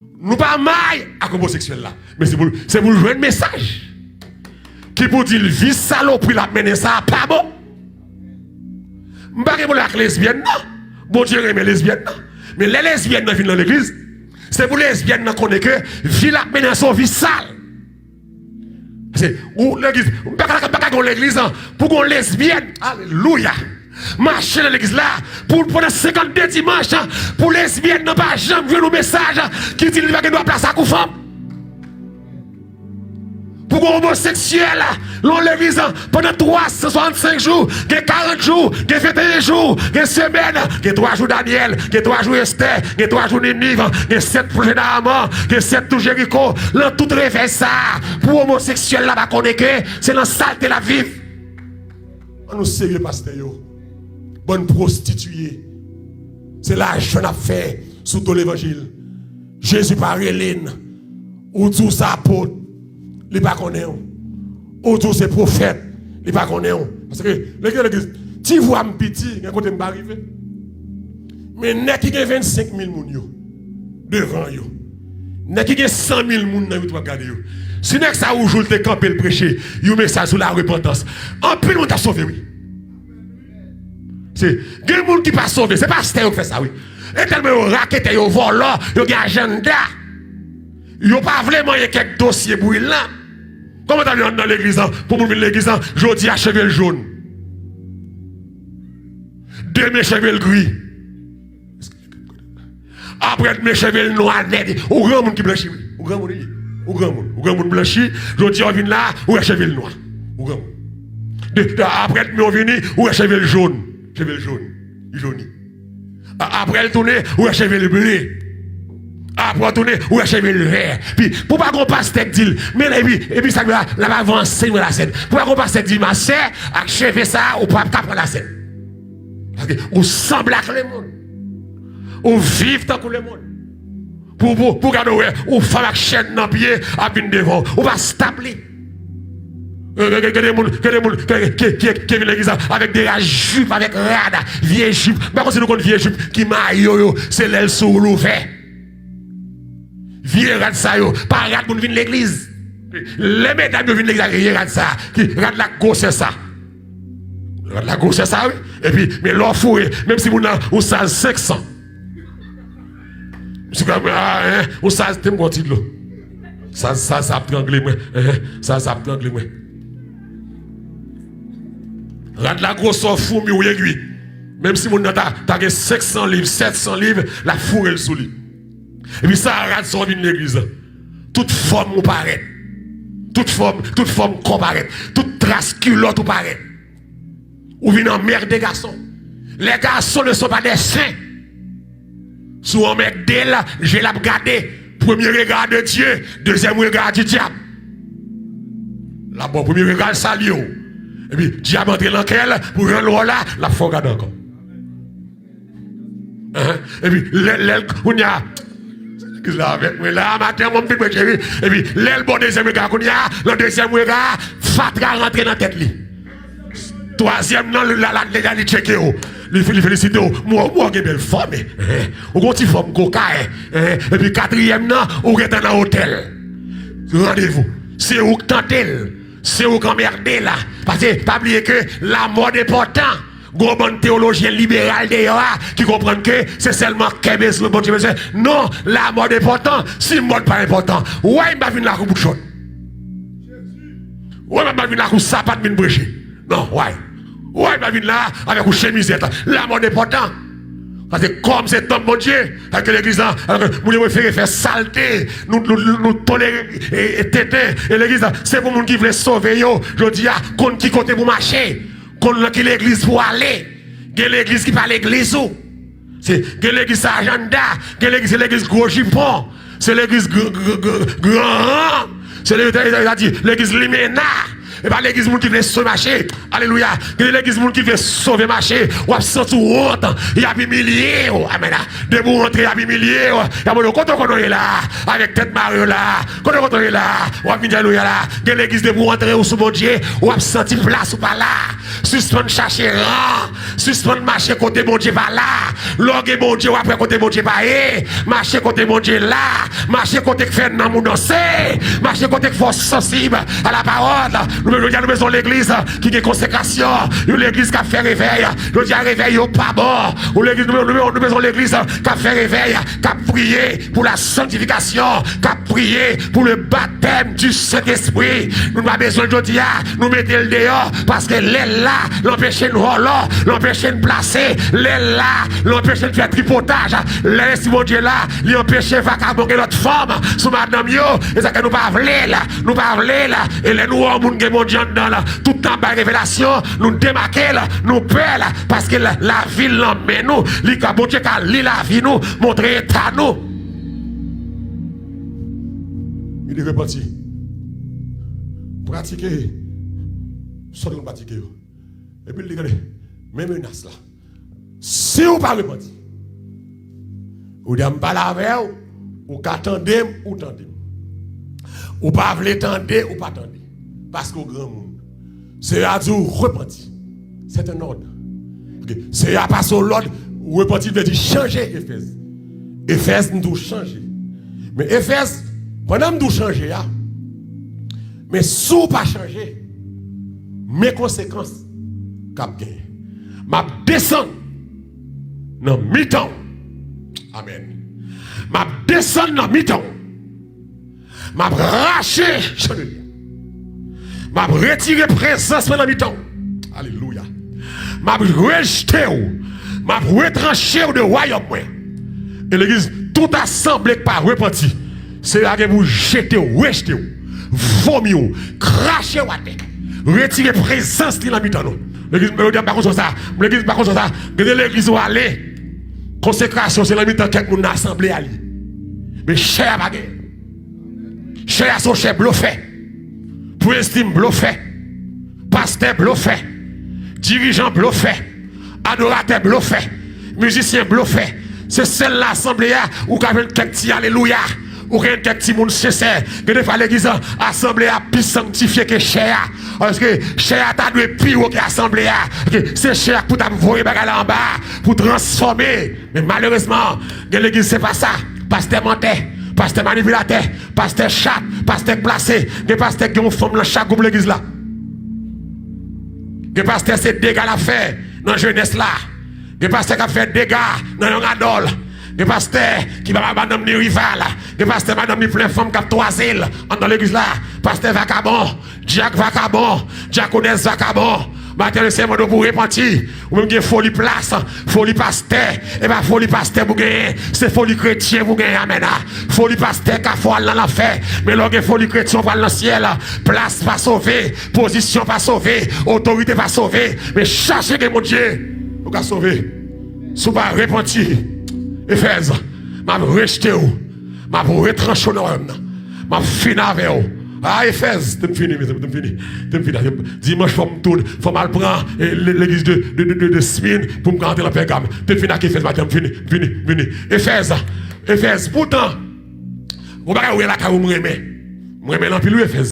Nous pas mal à homosexuel là. Mais c'est pour jouer un message. Qui pour dire vie saloperie la mener ça pas bon. M'pas pour la lesbienne non. Bon Dieu aime les lesbiennes non. Mais les lesbiennes viennent dans l'église. C'est pour les lesbiennes qu'on connaît que vie la mener son vie sale. C'est où l'église, pas l'église pour qu'on lesbienne. Alléluia. Marcher dans l'église là pour pendant 52 dimanches pour lesbiennes n'a pas jamais vu nos messages qui dit qu'il va gagner place à femme. Pour qu'on homosexuel dans l'église pendant 365 jours, 40 jours, 21 jours, 1 semaine, 3 jours Daniel, 3 jours Esther, 3 jours Ninive, 7 projets d'Amon, 7 jours Jéricho, dans tout réveil ça pour homosexuel là qu'on est que c'est dans saleté la vie. On nous sérieux pasteur yo. Bonne prostituée. C'est l'argent à faire sous tout l'évangile. Jésus par Hélène. Ou tout ça apôtre. Il n'est pas connu. Ou tout ces prophètes. Il n'est pas connu. Parce que l'église, si vous avez un petit, il y a un côté qui arriver. Mais il y a qui 25 000 personnes devant vous. Il y a qui 100 000 personnes dans votre garde. Si vous avez ça où vous avez campé le prêcher, vous avez ça sur la repentance. En plus, vous avez sauvé, oui. C'est des gens qui ne sont pas sauvés. Ce n'est pas Stéo qui fait ça, oui. Et tellement ils raquettent, ils volent, ils ont un agenda. Ils n'ont pas vraiment quelques dossiers brûlants. Comment tu as dans l'église, pour venir l'église, je dis à chevel jaune. Demain, chevel gris. Après, mes cheveux noirs, ou grand monde qui blanchit. Ou grand monde. Ou grand monde blanchi. Je dis, on vient là, ou un cheveux noir. Ou grand monde. Après, on vient, ou un cheveux jaune. Cheveux jaune, jauni. Après elle tourne, ou un cheveux bleu. Après elle tourne, ou un cheveux vert. Puis pour pas qu'on passe tête dit, mais et puis ça va avancer la scène. Pour pas qu'on passe tête dit, ma sœur, à cheveux ça, ou pas prendre la scène. Parce que ou semble avec le monde. Ou vivre tant que le monde. Pour garder ou faire la chaîne dans le pied, à venir devant, ou pas stabler. Qui viennent l'église avec des jupes, avec rada, vieille jupe. Par contre, c'est nous vieille jupe qui maille, c'est l'aile sur l'ouvert. Vieille rade ça, pas rade pour venir l'église. Les mesdames viennent l'église avec rade ça, qui rade la gauche, c'est ça. Rade la gauche, c'est ça, oui. Et puis, mais l'or fourré, même si vous avez 500. C'est comme, ou ça, c'est mon titre. Ça prend anglais, ça prend anglais. Rade la grosse fou, mais ou aiguille. Même si mon t'as 500 livres, 700 livres, la fourre elle sous lui. Et puis ça rade son de l'église. Toute forme ou paraît. Toute forme comparaît. Toute trace culotte ou paraît. Ou vient en merde des garçons. Les garçons ne sont pas des saints. Sous un mec d'elle, je l'ai regardé. Premier regard de Dieu, deuxième regard du diable. Là, bon, premier regard, salut. Et puis, diable entre dans quel, pour rendre là, la faut regarder encore. Et puis, on y a. Là, matin, mon petit chéri. Et puis, l'aile, bon, deuxième regard, on y a. Le deuxième regard, fatra rentre dans la tête. Troisième, non, la il checké. Il félicite, moi, j'ai belle femme. Ou quand tu formes coca. Et puis, quatrième, non, ou êtes dans l'hôtel. Rendez-vous. C'est où que t'entends. C'est où qu'on merde là. Parce que, pas oublier que la mort est important. Gros bon théologien libéral d'ailleurs qui comprennent que c'est seulement Kébès le bon Dieu. Non, la mort est important. Si la mort pas important, ouais, il va venir la coupe chaude. Ouais, il va venir la coupe sapat de brécher. Non, ouais. Ouais, il va venir là avec une chemisette. La mort est important. Parce que comme c'est homme, mon Dieu, avec l'église, nous préférons faire saleté, nous tolérer et téter. Et l'église, c'est pour les gens qui veulent sauver. Je dis, contre qui côté pour marcher, contre qui l'église pour aller. Il y a l'église qui parle l'église. C'est l'église agenda, c'est l'église gros jupon, c'est l'église grand, c'est l'église limena. Et pas l'église qui veut sauver marché. Alléluia. L'église qui veut sauver marché. Ou a senti honte. Il y a humilié. Amen. De vous rentrer, il y a humilié. Il y a mon quand on est là. Avec tête Mario là. Quand on est là. Ou a mis alléluia là. De l'église de vous rentrer ou sous mon Dieu. Ou a senti place ou pas là. Suspend chercher rang. Suspend marcher côté mon Dieu pas là. Logue mon Dieu après côté mon Dieu pas. Marcher côté mon Dieu là. Marcher côté que fait dans mon danser. Marcher côté que force sensible à la parole. Nous besoin de l'église qui a consécration. L'église qui a fait réveil. Nous disons réveil au pas bon. Nous besoin de l'église qui a fait réveil. Qui a prié pour la sanctification. Qui a prié pour le baptême du Saint-Esprit. Nous n'avons pas besoin de dire. Nous mettons le dehors parce que l'aile là, l'empêcher de rouler, l'empêcher de placer. L'aile là, l'empêcher de faire tripotage. L'aile, si mon Dieu là, l'empêcher de vagabonder notre femme. Sous madame yo. Et ça que nous pas voulons là. Nous pas voulons là. Et les nous, on monde mon Dieu dans là. Tout le temps, par révélation, nous démarquons là. Nous peur là. Parce que la vie l'emmène nous. Bon Dieu qui a lit la vie nous. Montrer état nous. Il est reparti. Pratiquer. Ce que nous pratiquons. Et puis il dit, même menace là. Si vous ne parlez pas, vous ne parlez pas avec vous, vous attendez ou tendez. Ou pas voulez tendre ou pas tendre. Parce qu'au grand monde, c'est à dire repentir. C'est un ordre. C'est à passer au l'ordre. Repentir veut dire changer Éphèse. Éphèse nous changer. Mais Éphèse, pendant nous changer, mais si vous pas changer, mes conséquences, cap gagner. Ma descendre dans mi-temps. Amen. Ma descendre dans mi-temps. Ma racher chandelier. Ma retirer présence dans mi-temps. Alléluia. Ma rejeter ou. Ma retrancher de royaume. Et l'église, toute assemblée par repenti. C'est là que vous jetez ou rejetez ou. Vomir ou. Cracher ou à terre. Retirer présence dans mi-temps. L'église, me dit pas comme ça. L'église, pas comme ça. L'église où aller. Consécration, c'est la mi-temps que nous assemblée à lui. Mais cher baguette. Cher à son cher bluffé. Pour estime bluffé. Pasteur bluffé. Dirigeant bluffé. Adorateur bluffé. Musicien bluffé. C'est celle l'assemblée où il y a quelques petits alléluia. Ou quelques petits monde sincère. Que des fois l'église assemblée a plus sanctifié que cher. Parce que cher a dû pire que assemblée. C'est cher pour t'envoyer bagarre en bas. Pour transformer. Mais malheureusement, l'église c'est pas ça. Pasteur mentait. Pasteur manipulateur, pasteur chat, pasteur placé, des pasteurs qui ont forme dans chaque groupe de l'église là. Des pasteurs c'est dégâts à faire dans la jeunesse là. Des pasteurs qui ont fait dégâts dans un adol. Des pasteurs qui va madame ni rival. Des pasteurs madame ni plein de femmes qui ont trois îles dans l'église là. Pasteur vagabond, Jack vagabond, diaconesse vagabond. Maintenant, c'est mon pour repentir. Ou même une folie place, folie pasteur. Et pas folie pasteur pour gagner. C'est folie chrétien pour gagner. Amen. Folie pasteur qui a foi dans l'enfer. Mais lorsque folie chrétien pour le ciel, place pas sauvée, position pas sauvée, autorité pas sauvée. Mais cherchez que mon Dieu, vous pouvez sauver. Si vous ne repentir, Éphèse, je vais rejeter vous. Je vais retrancher dans l'homme. Je vais finir avec vous. Ah, Éphèse, tu fini. Dimanche, il faut mal prendre l'église de Smyrne pour me rentrer dans le Pergame. Tu fini avec Éphèse, fini. Éphèse, pourtant, vous ne pouvez pas la vous me remettre. Éphèse.